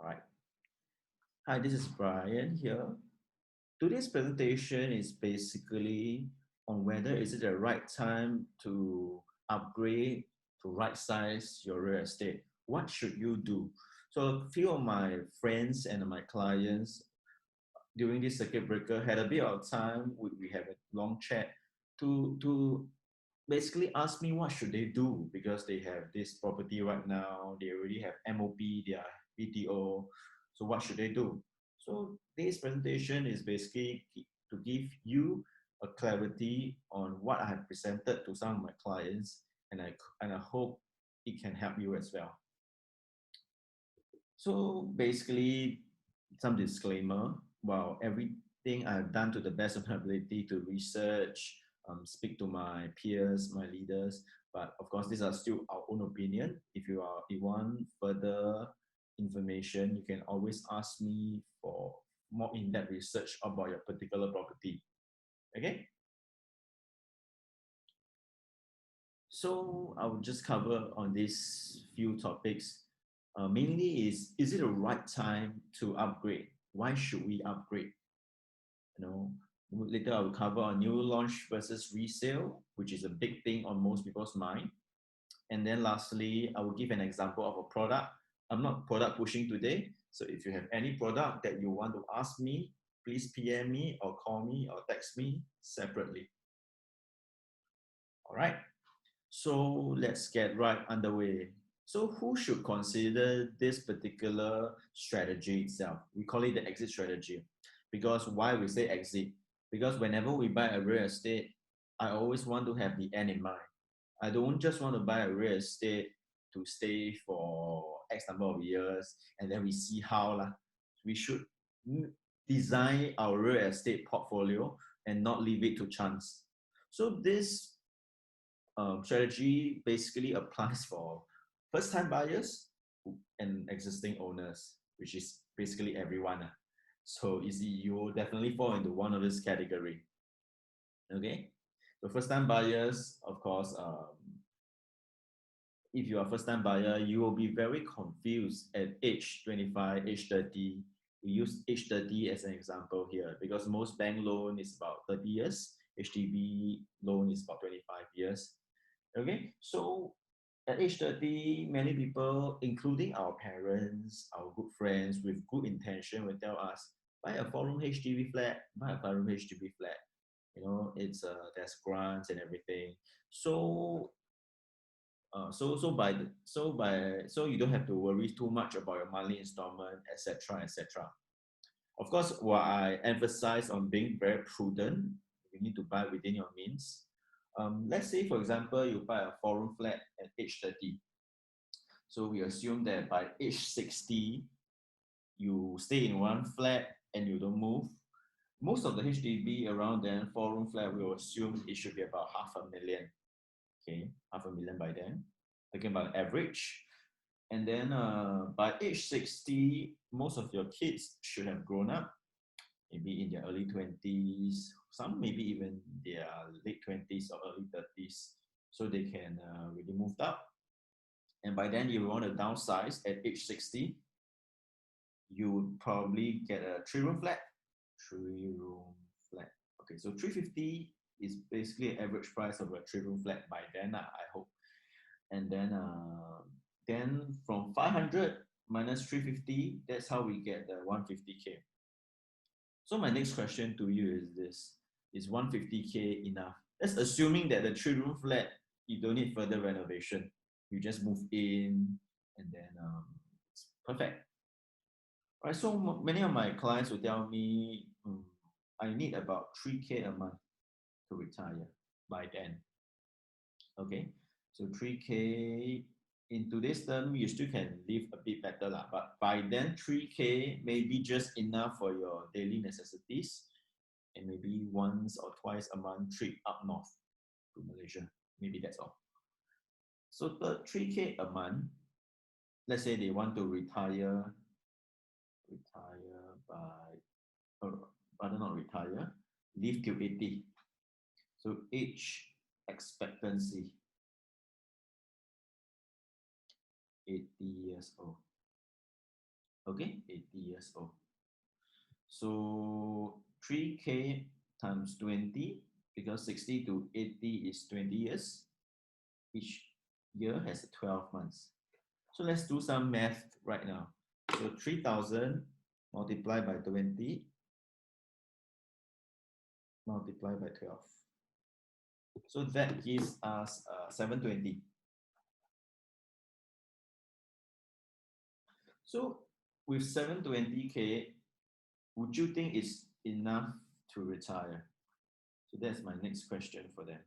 All right. Hi, this is Brian here. Today's presentation is basically on whether is it the right time to upgrade, to right size your real estate. What should you do? So a few of my friends and my clients during this circuit breaker had a bit of time. We have a long chat to basically ask me what should they do because they have this property right now. They already have MOP, they are BTO. So what should they do? So this presentation is basically to give you a clarity on what I have presented to some of my clients, and I hope it can help you as well. So basically, some disclaimer. While everything I've done to the best of my ability to research, speak to my peers, my leaders, but of course, these are still our own opinion. If you want further information, you can always ask me for more in-depth research about your particular property. Okay. So I will just cover on these few topics. Mainly is it the right time to upgrade? Why should we upgrade? You know, later I will cover on new launch versus resale, which is a big thing on most people's mind. And then lastly, I will give an example of a product. I'm not product pushing today. So if you have any product that you want to ask me, please PM me or call me or text me separately. All right. So let's get right underway. So who should consider this particular strategy itself? We call it the exit strategy. Because why we say exit? Because whenever we buy a real estate, I always want to have the end in mind. I don't just want to buy a real estate to stay for X number of years and then we see how lah. We should design our real estate portfolio and not leave it to chance. So this strategy basically applies for first-time buyers and existing owners, which is basically everyone. So you will definitely fall into one of this category. Okay, so first-time buyers, of course, if you are first-time buyer, you will be very confused at age 25, age 30. We use age 30 as an example here because most bank loan is about 30 years. HDB loan is about 25 years. Okay, so at age 30, many people, including our parents, our good friends with good intention, will tell us, buy a 4-room HDB flat, buy a 5-room HDB flat. You know, it's there's grants and everything. So you don't have to worry too much about your monthly installment, etc., etc. Of course, what I emphasize on being very prudent, you need to buy within your means. Let's say, for example, you buy a 4-room flat at age 30. So we assume that by age 60, you stay in one flat and you don't move. Most of the HDB around then, 4-room flat, we will assume it should be about 500,000. Okay, 500,000 by then. Talking about average. And then by age 60, most of your kids should have grown up, maybe in their early 20s, some maybe even their late 20s or early 30s, so they can really move up. And by then, you want to downsize at age 60, you would probably get a 3-room flat. 3-room flat. Okay, so 350 is basically an average price of a 3-room flat by then, I hope. And then from 500 minus 350, that's how we get the 150K. So my next question to you is this: is 150K enough? That's assuming that the 3-room flat, you don't need further renovation. You just move in and then it's perfect. All right, so many of my clients will tell me, I need about 3K a month to retire by then. Okay, so 3K in today's term, you still can live a bit better lah. But by then, 3K may be just enough for your daily necessities, and maybe once or twice a month trip up north to Malaysia. Maybe that's all. So the 3K a month, let's say they want to retire by, or rather not retire, live till 80. So age expectancy, 80 years old. Okay, 80 years old. So 3K times 20, because 60 to 80 is 20 years. Each year has 12 months. So let's do some math right now. So 3,000 multiplied by 20 multiplied by 12. So that gives us 720. So with 720K, would you think it's enough to retire? So that's my next question for them.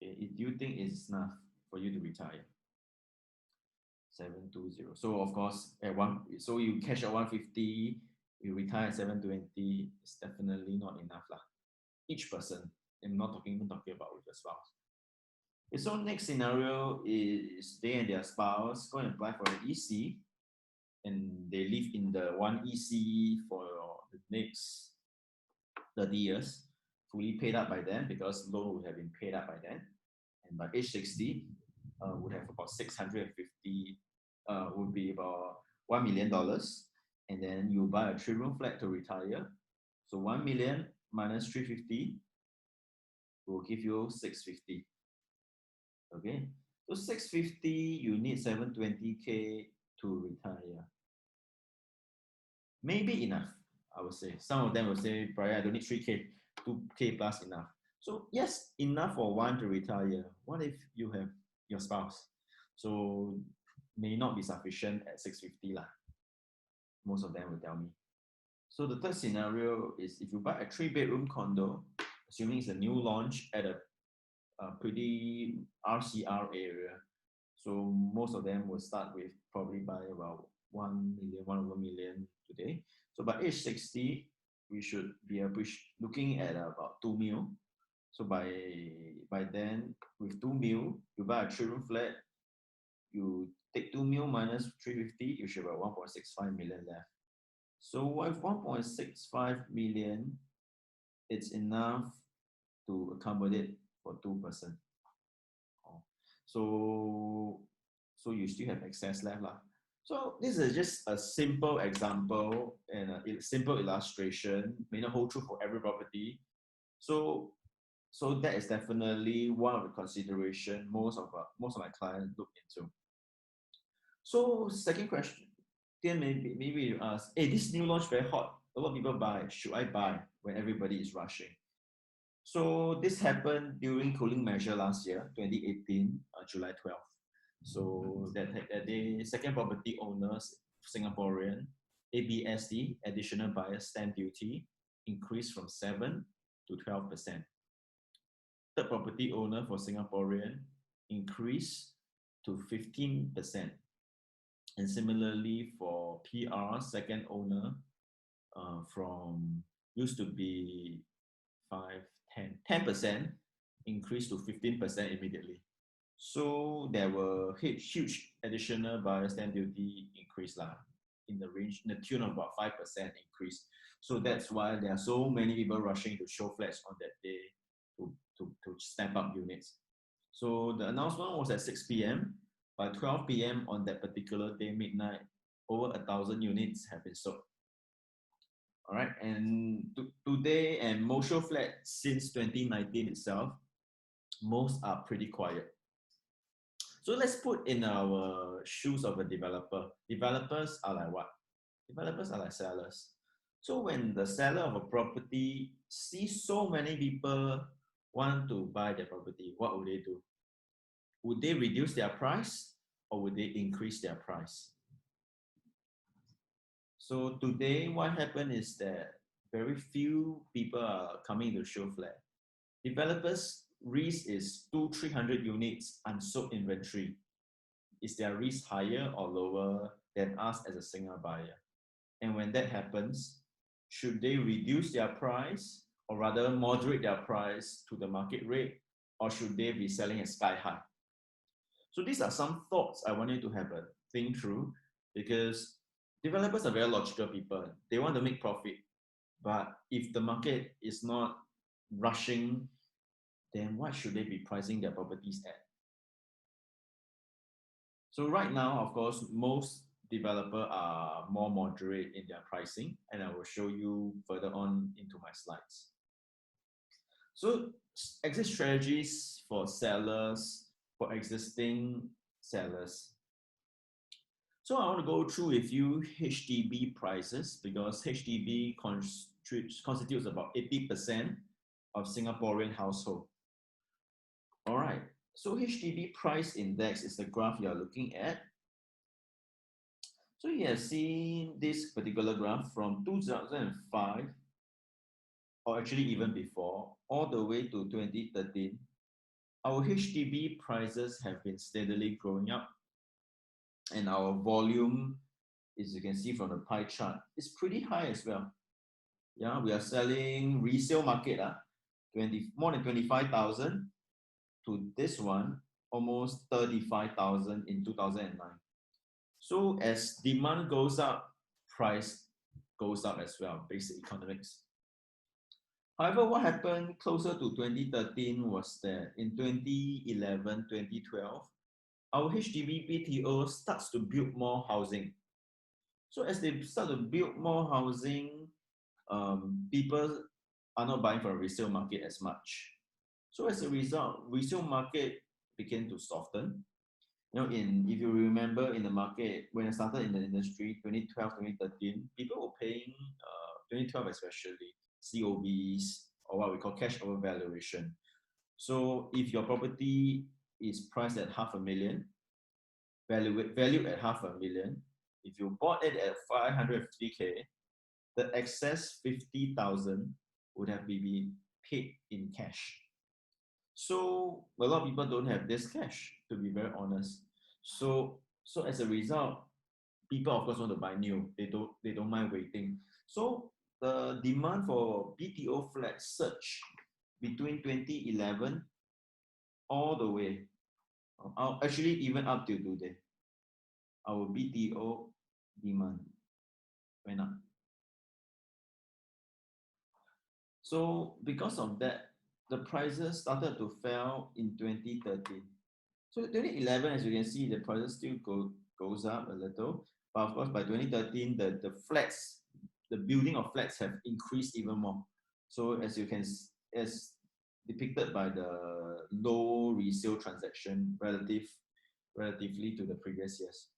Okay, do you think it's enough for you to retire? 720. So of course, so you cash out 150, you retire at 720, it's definitely not enough lah. Each person. I'm not even talking about with your spouse. Okay, so next scenario is they and their spouse go and apply for an EC, and they live in the one EC for the next 30 years, fully paid up by then because loan would have been paid up by then. And by age 60, would have about 650, would be about $1 million. And then you buy a 3-room flat to retire. So 1 million minus 350 will give you 650. Okay, so 650, you need 720K to retire. Maybe enough, I would say. Some of them will say, Brian, I don't need 3K, 2K plus enough. So yes, enough for one to retire. What if you have your spouse? So may not be sufficient at 650 lah. Most of them will tell me. So the third scenario is if you buy a 3-bedroom condo, assuming it's a new launch at a pretty RCR area. So most of them will start with probably by about 1 million, 1 million today. So by age 60, we should be looking at about 2 mil. So by then, with 2 mil, you buy a 3-room flat, you take 2 mil minus 350, you should have 1.65 million left. So with 1.65 million, it's enough to accommodate for 2%. So you still have excess left lah. So this is just a simple example and a simple illustration. May not hold true for every property. So that is definitely one of the consideration most of my clients look into. So second question, then maybe you ask, hey, this new launch very hot. A lot of people buy. Should I buy when everybody is rushing? So this happened during cooling measure last year, 2018, July 12th. So that day, second property owners, Singaporean, ABSD, additional buyer stamp duty, increased from 7 to 12%. Third property owner for Singaporean increased to 15%. And similarly for PR, second owner, from used to be 10% increased to 15% immediately. So there were huge additional buyer stamp duty increase lah, in the tune of about 5% increase. So that's why there are so many people rushing to show flats on that day to stamp up units. So the announcement was at 6 p.m. By 12 p.m. on that particular day, midnight, over 1,000 units have been sold. All right, and today, and most show flats since 2019 itself, most are pretty quiet. So let's put in our shoes of a developer. Developers are like what? Developers are like sellers. So when the seller of a property sees so many people want to buy their property, what would they do? Would they reduce their price or would they increase their price? So today, what happened is that very few people are coming to show flat. Developers' risk is 200-300 units unsold inventory. Is their risk higher or lower than us as a single buyer? And when that happens, should they reduce their price or rather moderate their price to the market rate, or should they be selling at sky high? So these are some thoughts I want you to have a think through, because developers are very logical people. They want to make profit. But if the market is not rushing, then what should they be pricing their properties at? So right now, of course, most developers are more moderate in their pricing, and I will show you further on into my slides. So exit strategies for sellers, for existing sellers. So I want to go through with you HDB prices because HDB constitutes about 80% of Singaporean household. All right, so HDB Price Index is the graph you are looking at. So you have seen this particular graph from 2005, or actually even before, all the way to 2013. Our HDB prices have been steadily growing up, and our volume, as you can see from the pie chart, is pretty high as well. Yeah, we are selling resale market, more than 25,000 to this one, almost 35,000 in 2009. So as demand goes up, price goes up as well, basic economics. However, what happened closer to 2013 was that in 2011, 2012, our HDB BTO starts to build more housing. So as they start to build more housing, people are not buying from the resale market as much. So as a result, resale market began to soften. You know, if you remember in the market, when I started in the industry, 2012, 2013, people were paying, 2012 especially, COVs, or what we call cash over valuation. So if your property is priced at 500,000, valued at 500,000, if you bought it at 550K, the excess 50,000 would have been paid in cash. So a lot of people don't have this cash, to be very honest. So as a result, people of course want to buy new. They don't mind waiting. So the demand for BTO flats surged between 2011 all the way, actually even up till today. Our BTO demand went up. So because of that, the prices started to fall in 2013. So 2011, as you can see, the prices still goes up a little. But of course, by 2013, the flats, the building of flats have increased even more. So as depicted by the low resale transaction relatively to the previous years.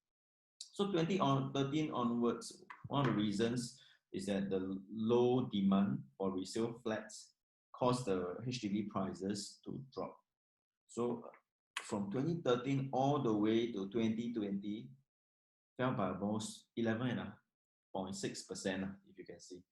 So 2013 onwards, one of the reasons is that the low demand for resale flats caused the HDB prices to drop. So from 2013 all the way to 2020, fell by almost 11.6%, if you can see.